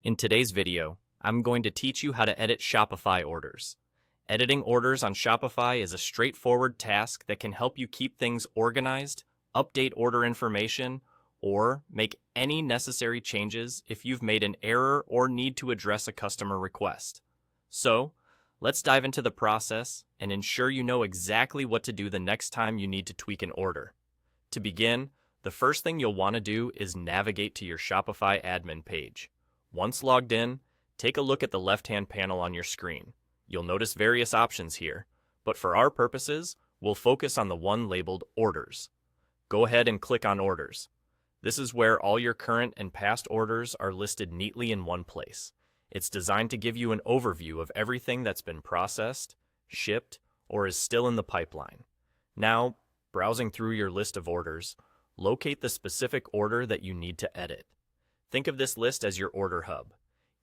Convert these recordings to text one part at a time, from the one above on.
In today's video, I'm going to teach you how to edit Shopify orders. Editing orders on Shopify is a straightforward task that can help you keep things organized, update order information, or make any necessary changes if you've made an error or need to address a customer request. So, let's dive into the process and ensure you know exactly what to do the next time you need to tweak an order. To begin, the first thing you'll want to do is navigate to your Shopify admin page. Once logged in, take a look at the left-hand panel on your screen. You'll notice various options here, but for our purposes, we'll focus on the one labeled Orders. Go ahead and click on Orders. This is where all your current and past orders are listed neatly in one place. It's designed to give you an overview of everything that's been processed, shipped, or is still in the pipeline. Now, browsing through your list of orders, locate the specific order that you need to edit. Think of this list as your order hub.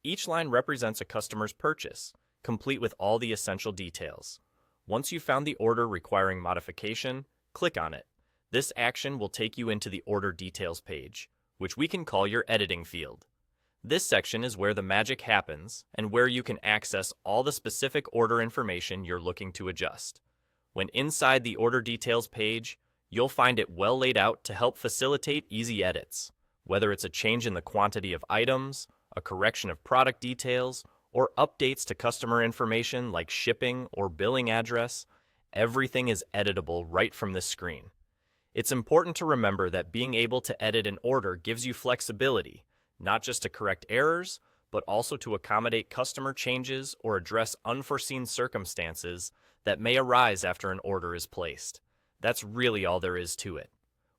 Each line represents a customer's purchase, complete with all the essential details. Once you've found the order requiring modification, click on it. This action will take you into the Order Details page, which we can call your editing field. This section is where the magic happens and where you can access all the specific order information you're looking to adjust. When inside the Order Details page, you'll find it well laid out to help facilitate easy edits. Whether it's a change in the quantity of items, a correction of product details, or updates to customer information like shipping or billing address, everything is editable right from this screen. It's important to remember that being able to edit an order gives you flexibility, not just to correct errors, but also to accommodate customer changes or address unforeseen circumstances that may arise after an order is placed. That's really all there is to it.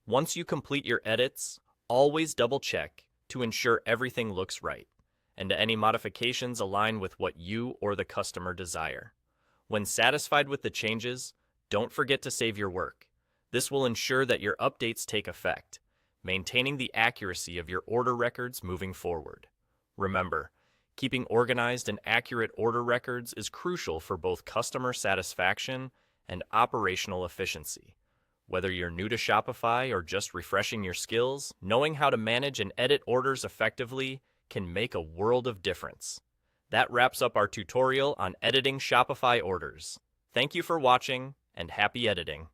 Once you complete your edits, always double-check to ensure everything looks right, and any modifications align with what you or the customer desire. When satisfied with the changes, don't forget to save your work. This will ensure that your updates take effect, maintaining the accuracy of your order records moving forward. Remember, keeping organized and accurate order records is crucial for both customer satisfaction and operational efficiency. Whether you're new to Shopify or just refreshing your skills, knowing how to manage and edit orders effectively can make a world of difference. That wraps up our tutorial on editing Shopify orders. Thank you for watching, and happy editing.